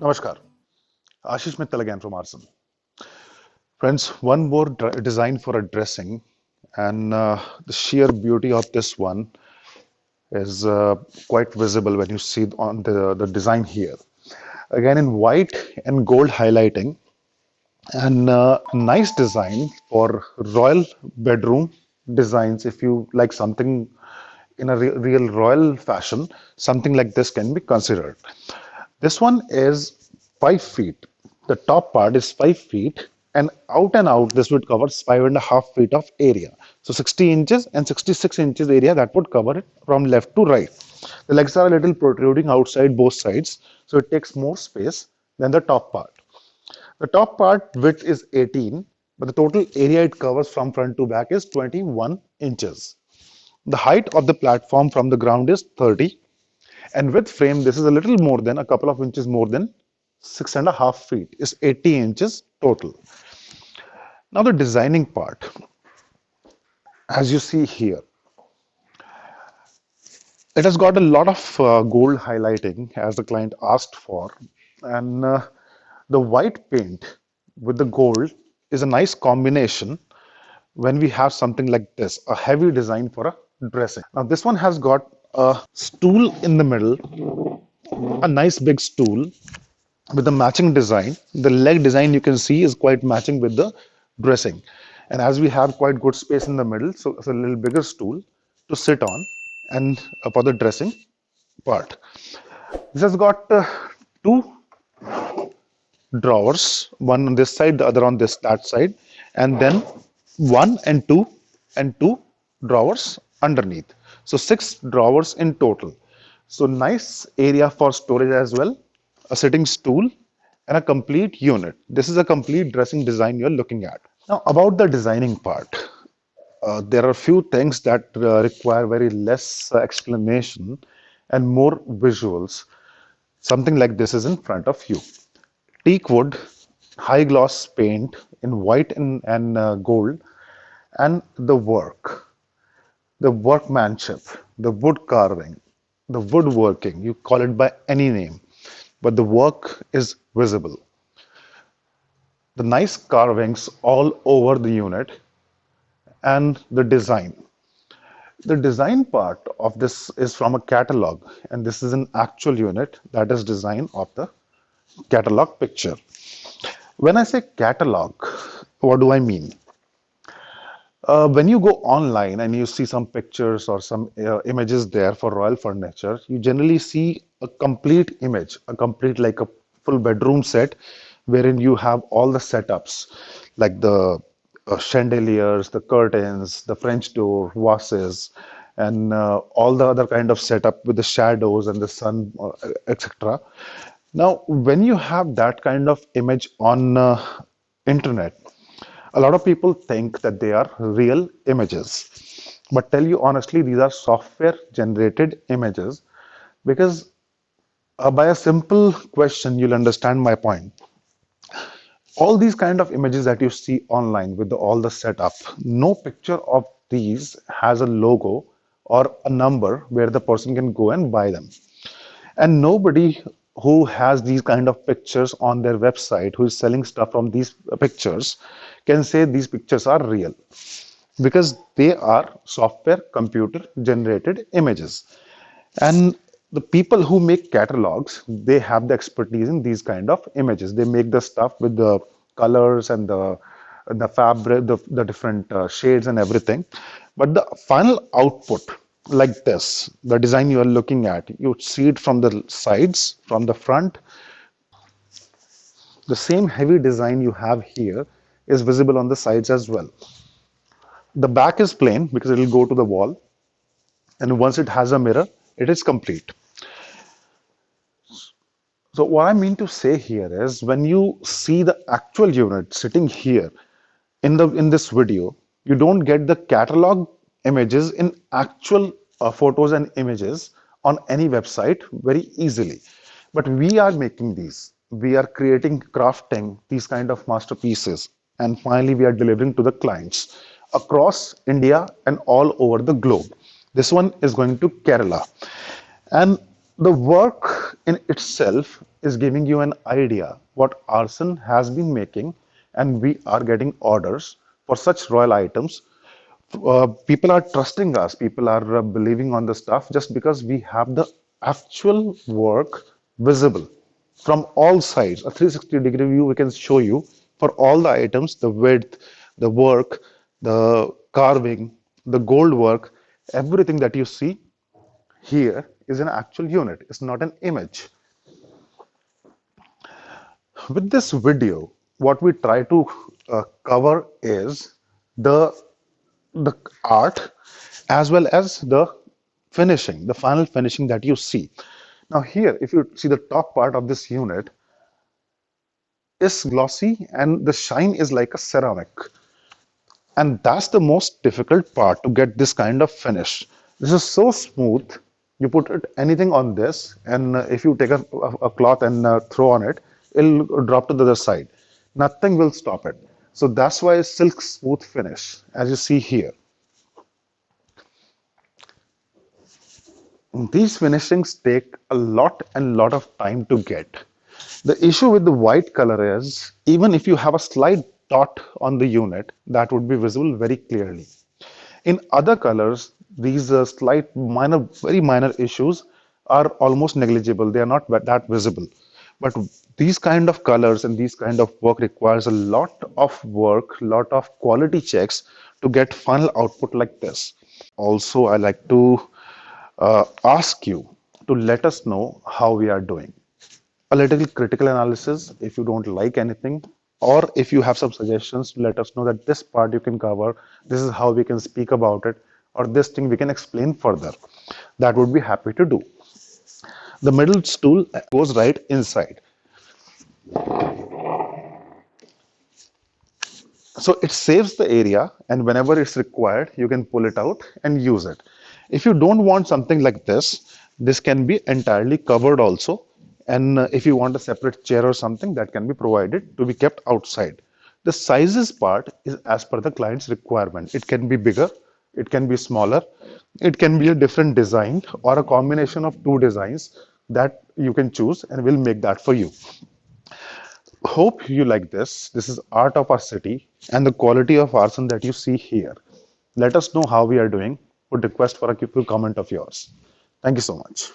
Namaskar, Ashish Mittal again from Arson. Friends, one more design for a dressing, and the sheer beauty of this one is quite visible when you see on the design here. Again, in white and gold highlighting, and nice design for royal bedroom designs. If you like something in a real royal fashion, something like this can be considered. This one is 5 feet. The top part is 5 feet, and out, this would cover 5.5 feet of area. So 60 inches and 66 inches area that would cover it from left to right. The legs are a little protruding outside both sides, so it takes more space than the top part. The top part width is 18, but the total area it covers from front to back is 21 inches. The height of the platform from the ground is 30, and with frame, this is a little more than a couple of inches more than 6.5 feet, is 80 inches total. Now the designing part, as you see here, it has got a lot of gold highlighting as the client asked for, and the white paint with the gold is a nice combination when we have something like this, a heavy design for a dressing. Now this one has got a stool in the middle, a nice big stool with the matching design. The leg design you can see is quite matching with the dressing. And as we have quite good space in the middle, so it's a little bigger stool to sit on and for the dressing part. This has got two drawers, one on this side, the other on that side, and then one and two drawers underneath. So 6 drawers in total. So nice area for storage as well, a sitting stool and a complete unit. This is a complete dressing design you're looking at. Now about the designing part, there are a few things that require very less explanation and more visuals. Something like this is in front of you. Teak wood, high gloss paint in white and gold, and the work, the workmanship, the wood carving, the woodworking, you call it by any name, but the work is visible. The nice carvings all over the unit and the design. The design part of this is from a catalog, and this is an actual unit that is design of the catalog picture. When I say catalog, what do I mean? When you go online and you see some pictures or some images there for royal furniture, you generally see a complete image, a complete like a full bedroom set, wherein you have all the setups, like the chandeliers, the curtains, the French door, vases, and all the other kind of setup with the shadows and the sun, etc. Now, when you have that kind of image on internet, a lot of people think that they are real images. But tell you honestly, these are software generated images because by a simple question, you'll understand my point. All these kind of images that you see online with all the setup, no picture of these has a logo or a number where the person can go and buy them. And nobody who has these kind of pictures on their website, who is selling stuff from these pictures, can say these pictures are real because they are software computer generated images. And the people who make catalogs, they have the expertise in these kind of images. They make the stuff with the colors and the fabric, the different shades and everything. But the final output, like this, the design you are looking at, you see it from the sides, from the front. The same heavy design you have here is visible on the sides as well. The back is plain because it will go to the wall, and once it has a mirror, it is complete. So what I mean to say here is when you see the actual unit sitting here in this video, you don't get the catalog images in actual photos and images on any website very easily. But we are making these. We are creating, crafting these kind of masterpieces, and finally we are delivering to the clients across India and all over the globe. This one is going to Kerala. And the work in itself is giving you an idea what Arson has been making, and we are getting orders for such royal items. People are trusting us, people are believing on the stuff just because we have the actual work visible from all sides. A 360-degree view we can show you for all the items, the width, the work, the carving, the gold work, everything that you see here is an actual unit, it's not an image. With this video, what we try to cover is the the art as well as the finishing, the final finishing that you see. Now here, if you see the top part of this unit is glossy and the shine is like a ceramic. And that's the most difficult part to get this kind of finish. This is so smooth. You put anything on this, and if you take a cloth and throw on it, it'll drop to the other side. Nothing will stop it. So that's why silk smooth finish, as you see here. These finishings take a lot of time to get. The issue with the white color is even if you have a slight dot on the unit, that would be visible very clearly. In other colors, these slight minor, very minor issues are almost negligible. They are not that visible. But these kind of colors and these kind of work requires a lot of work, lot of quality checks to get final output like this. Also, I like to ask you to let us know how we are doing. A little critical analysis if you don't like anything, or if you have some suggestions to let us know that this part you can cover, this is how we can speak about it, or this thing we can explain further. That would be happy to do. The middle stool goes right inside. So it saves the area, and whenever it's required, you can pull it out and use it. If you don't want something like this can be entirely covered also. And if you want a separate chair or something, that can be provided to be kept outside. The sizes part is as per the client's requirement. It can be bigger, it can be smaller, it can be a different design or a combination of two designs that you can choose, and we'll make that for you. Hope you like this. This is art of our city and the quality of arson that you see here. Let us know how we are doing. Would request for a quick comment of yours. Thank you so much.